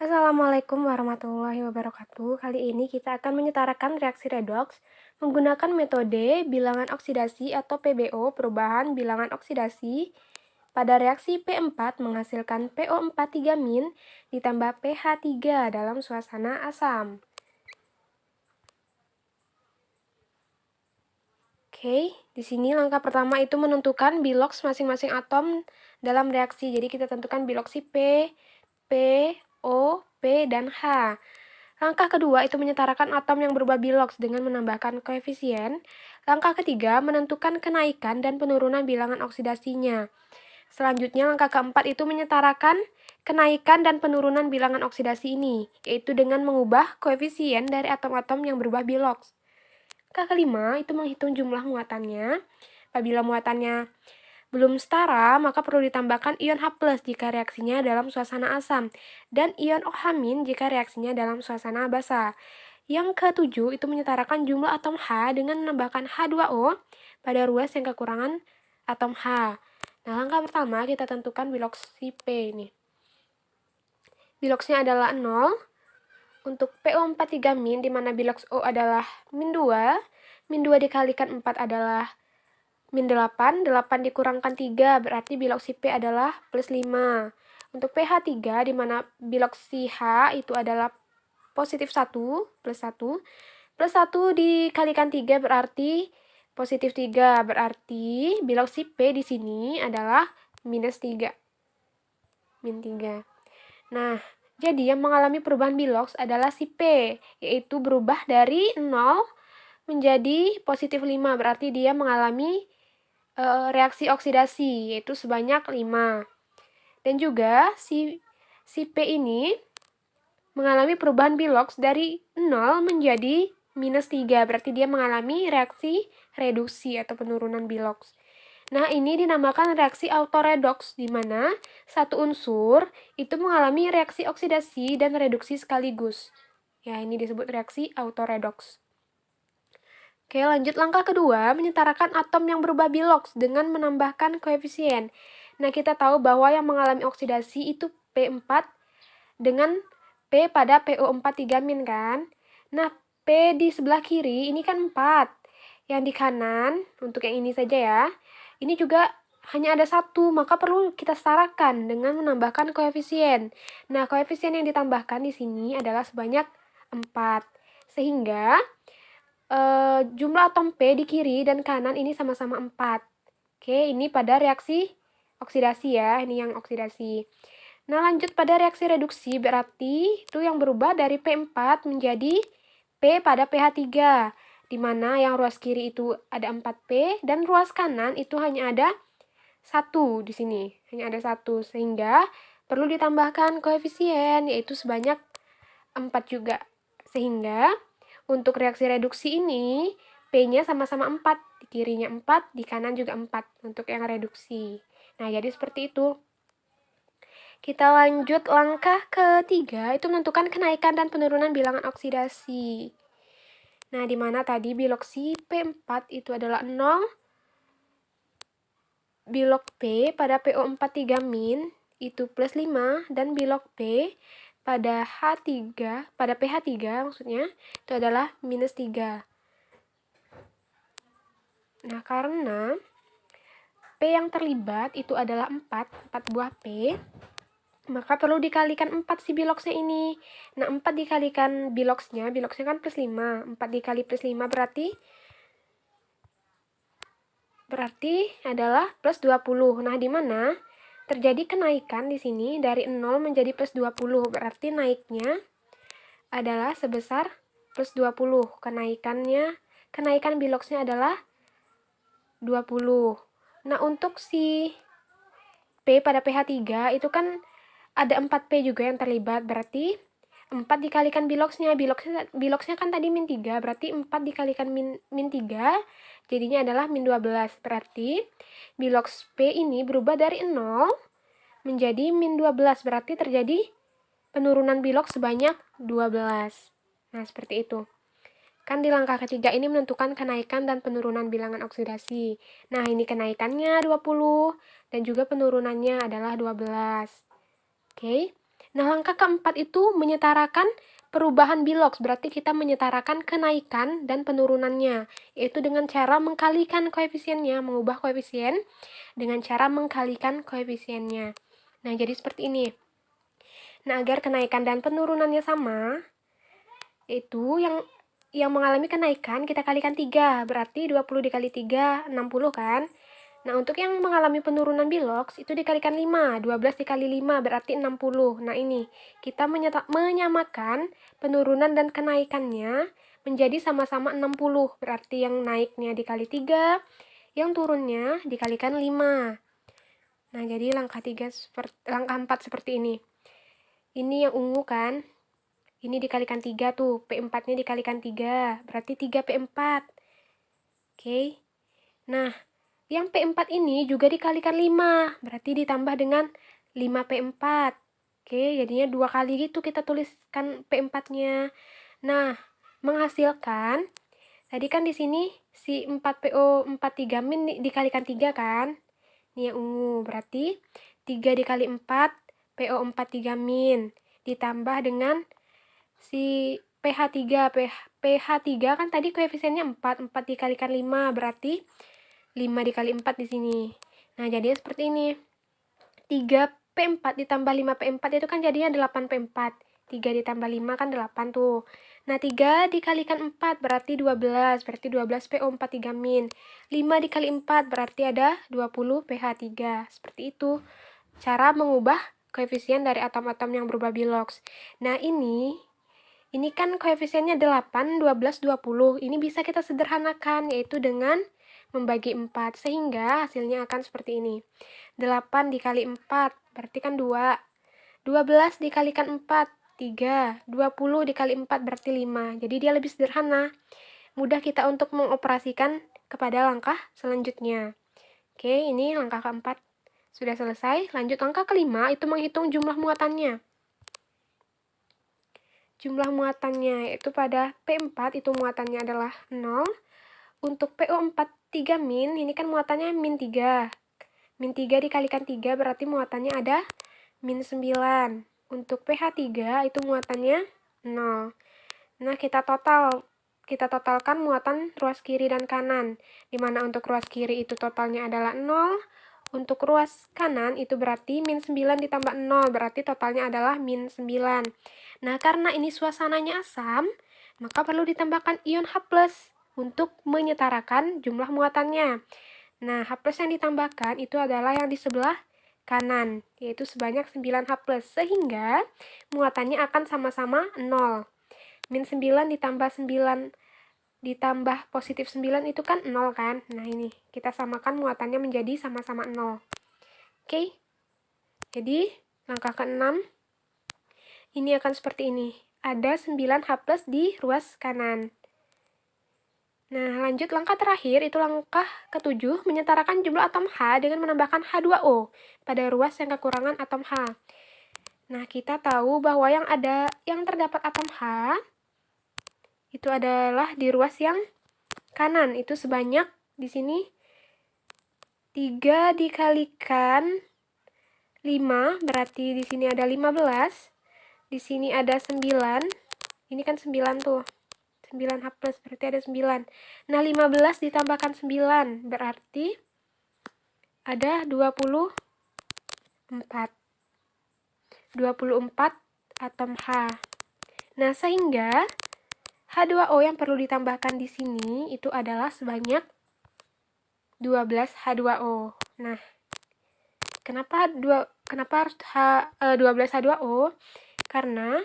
Assalamualaikum warahmatullahi wabarakatuh. Kali ini kita akan menyetarakan reaksi redoks menggunakan metode bilangan oksidasi atau PBO, perubahan bilangan oksidasi. Pada reaksi P4 menghasilkan PO4 3- ditambah pH3 dalam suasana asam. Oke, di sini langkah pertama itu menentukan biloks masing-masing atom dalam reaksi. Jadi kita tentukan biloksi P, O, P, dan H. Langkah kedua itu menyetarakan atom yang berubah biloks dengan menambahkan koefisien. Langkah ketiga menentukan kenaikan dan penurunan bilangan oksidasinya. Selanjutnya langkah keempat itu menyetarakan kenaikan dan penurunan bilangan oksidasi ini, yaitu dengan mengubah koefisien dari atom-atom yang berubah biloks. Langkah kelima itu menghitung jumlah muatannya. Apabila muatannya belum setara, maka perlu ditambahkan ion H+ jika reaksinya dalam suasana asam, dan ion OH- jika reaksinya dalam suasana basa. Yang ketujuh itu menyetarakan jumlah atom H dengan menambahkan H2O pada ruas yang kekurangan atom H. Nah, langkah pertama kita tentukan biloksi P ini. Biloksnya adalah 0. Untuk PO43- di mana biloks O adalah -2, -2 dikalikan 4 adalah -8, 8 dikurangkan 3, berarti biloksi P adalah +5. Untuk pH3, di mana biloksi H itu adalah positif 1, +1. +1 dikalikan 3 berarti positif 3, berarti biloksi P di sini adalah -3. -3. Nah, jadi yang mengalami perubahan biloks adalah si P, yaitu berubah dari 0 menjadi positif 5, berarti dia mengalami reaksi oksidasi, yaitu sebanyak 5. Dan juga si P ini mengalami perubahan biloks dari 0 menjadi -3, berarti dia mengalami reaksi reduksi atau penurunan biloks. Nah, ini dinamakan reaksi autoredoks, di mana satu unsur itu mengalami reaksi oksidasi dan reduksi sekaligus. Ya, ini disebut reaksi autoredoks. Oke, lanjut langkah kedua, menyetarakan atom yang berubah biloks dengan menambahkan koefisien. Nah, kita tahu bahwa yang mengalami oksidasi itu P4 dengan P pada PO4 3- kan? Nah, P di sebelah kiri ini kan 4. Yang di kanan, untuk yang ini saja ya, ini juga hanya ada 1, maka perlu kita setarakan dengan menambahkan koefisien. Nah, koefisien yang ditambahkan di sini adalah sebanyak 4. Sehingga jumlah atom P di kiri dan kanan ini sama-sama 4. Oke, ini pada reaksi oksidasi ya, ini yang oksidasi. Nah, lanjut pada reaksi reduksi, berarti itu yang berubah dari P4 menjadi P pada pH3, di mana yang ruas kiri itu ada 4P, dan ruas kanan itu hanya ada 1 di sini, hanya ada 1, sehingga perlu ditambahkan koefisien, yaitu sebanyak 4 juga. Sehingga untuk reaksi reduksi ini, P-nya sama-sama 4, di kirinya 4, di kanan juga 4 untuk yang reduksi. Nah, jadi seperti itu. Kita lanjut langkah ketiga, itu menentukan kenaikan dan penurunan bilangan oksidasi. Nah, di mana tadi biloksi P4 itu adalah 0, bilok P pada PO43- itu +5, dan bilok P pada H3, pada pH3 maksudnya, itu adalah -3. Nah, karena P yang terlibat itu adalah 4 buah P, maka perlu dikalikan 4 si biloksnya ini. Nah, 4 dikalikan biloksnya kan +5. 4 dikali +5 berarti adalah +20. Nah, di mana terjadi kenaikan di sini dari 0 menjadi +20. Berarti naiknya adalah sebesar +20. Kenaikan biloksnya adalah 20. Nah, untuk si P pada pH3 itu kan ada 4P juga yang terlibat, berarti 4 dikalikan biloksnya kan tadi -3, berarti 4 dikalikan -3 jadinya adalah -12. Berarti biloks P ini berubah dari 0 menjadi -12, berarti terjadi penurunan biloks sebanyak 12. Nah, seperti itu. Kan di langkah ketiga ini menentukan kenaikan dan penurunan bilangan oksidasi. Nah, ini kenaikannya 20 dan juga penurunannya adalah 12. Oke. Nah, langkah keempat itu menyetarakan perubahan bilox, berarti kita menyetarakan kenaikan dan penurunannya, yaitu dengan cara mengkalikan koefisiennya, mengubah koefisien dengan cara mengkalikan koefisiennya. Nah, jadi seperti ini. Nah, agar kenaikan dan penurunannya sama, yaitu yang mengalami kenaikan kita kalikan 3, berarti 20 dikali 3, 60 kan? Nah, untuk yang mengalami penurunan bilox itu dikalikan 5, 12 dikali 5 berarti 60. Nah, ini kita menyamakan penurunan dan kenaikannya menjadi sama-sama 60, berarti yang naiknya dikali 3, yang turunnya dikalikan 5. Nah, jadi langkah 4 seperti ini. Ini yang ungu kan? Ini dikalikan 3 tuh, P4-nya dikalikan 3, berarti 3P4. Oke. Nah, yang P4 ini juga dikalikan 5, berarti ditambah dengan 5P4. Oke, jadinya 2 kali gitu kita tuliskan P4-nya. Nah, menghasilkan, tadi kan di sini si 4PO43- dikalikan 3 kan? Ini yang ungu, berarti 3 dikali 4, PO43- ditambah dengan si PH3. PH3 kan tadi koefisiennya 4, 4 dikalikan 5, berarti 5 dikali 4 di sini. Nah, jadinya seperti ini. 3P4 ditambah 5P4 itu kan jadinya 8P4. 3 ditambah 5 kan 8 tuh. Nah, 3 dikalikan 4 berarti 12. Berarti 12PO43-. 5 dikali 4 berarti ada 20 PH3. Seperti itu. Cara mengubah koefisien dari atom-atom yang berubah bilox. Nah, ini kan koefisiennya 8, 12, 20. Ini bisa kita sederhanakan, yaitu dengan membagi 4. Sehingga hasilnya akan seperti ini. 8 dikali 4, berarti kan 2. 12 dikalikan 4, 3. 20 dikali 4, berarti 5. Jadi dia lebih sederhana. Mudah kita untuk mengoperasikan kepada langkah selanjutnya. Oke, ini langkah keempat sudah selesai. Lanjut langkah kelima, itu menghitung jumlah muatannya. Jumlah muatannya yaitu pada P4 itu muatannya adalah 0. Untuk PO43- ini kan muatannya min 3. Min 3 dikalikan 3 berarti muatannya ada min 9. Untuk PH3 itu muatannya 0. Nah, kita totalkan muatan ruas kiri dan kanan. Dimana untuk ruas kiri itu totalnya adalah 0. Untuk ruas kanan itu berarti min 9 ditambah 0, berarti totalnya adalah min 9. Nah, karena ini suasananya asam, maka perlu ditambahkan ion H+ untuk menyetarakan jumlah muatannya. Nah, H+ yang ditambahkan itu adalah yang di sebelah kanan, yaitu sebanyak 9H+, sehingga muatannya akan sama-sama 0. Min 9 ditambah 9 ditambah positif 9 itu kan 0 kan? Nah, ini kita samakan muatannya menjadi sama-sama 0. Oke? Jadi, langkah ke-6 ini akan seperti ini. Ada 9H+ di ruas kanan. Nah, lanjut langkah terakhir, itu langkah ke-7, menyetarakan jumlah atom H dengan menambahkan H2O pada ruas yang kekurangan atom H. Nah, kita tahu bahwa yang terdapat atom H itu adalah di ruas yang kanan. Itu sebanyak di sini 3 dikalikan 5, berarti di sini ada 15. Di sini ada 9. Ini kan 9 tuh. 9H+, berarti ada 9. Nah, 15 ditambahkan 9, berarti ada 24. 24 atom H. Nah, sehingga H2O yang perlu ditambahkan di sini itu adalah sebanyak 12 H2O. Nah, kenapa harus 12 H2O? Karena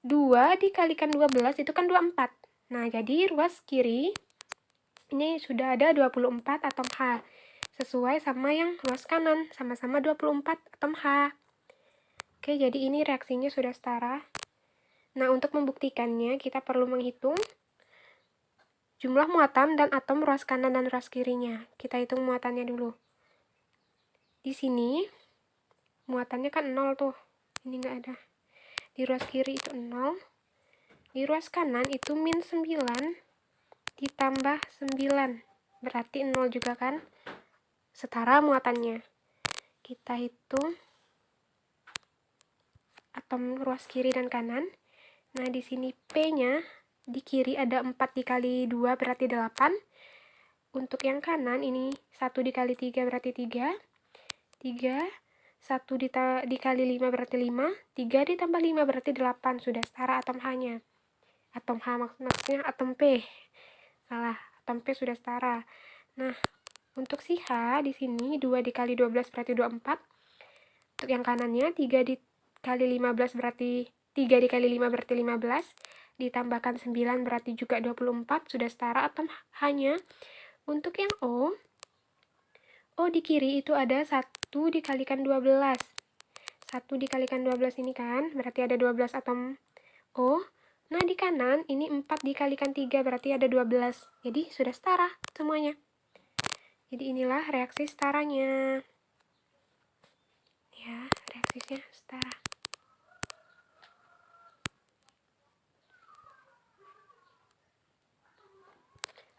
2 dikalikan 12 itu kan 24. Nah, jadi ruas kiri ini sudah ada 24 atom H. Sesuai sama yang ruas kanan, sama-sama 24 atom H. Oke, jadi ini reaksinya sudah setara. Nah, untuk membuktikannya kita perlu menghitung jumlah muatan dan atom ruas kanan dan ruas kirinya. Kita hitung muatannya dulu. Di sini muatannya kan 0 tuh. Ini nggak ada. Di ruas kiri itu 0. Di ruas kanan itu min 9 ditambah 9. Berarti 0 juga kan? Setara muatannya. Kita hitung atom ruas kiri dan kanan. Nah, di sini P-nya di kiri ada 4 dikali 2 berarti 8. Untuk yang kanan ini 1 dikali 3 berarti 3. 3, 1 dikali 5 berarti 5. 3 ditambah 5 berarti 8. Sudah setara atom H-nya. Atom H maksudnya atom P. Salah, atom P sudah setara. Nah, untuk si H di sini 2 dikali 12 berarti 24. Untuk yang kanannya 3 dikali 15 berarti 3 dikali 5 berarti 15. Ditambahkan 9 berarti juga 24. Sudah setara atom H-nya. Untuk yang O di kiri itu ada 1 dikalikan 12. 1 dikalikan 12 ini kan, berarti ada 12 atom O. Nah, di kanan ini 4 dikalikan 3 berarti ada 12. Jadi sudah setara semuanya. Jadi inilah reaksi setaranya. Ya, reaksinya setara.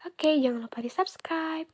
Oke, jangan lupa di subscribe.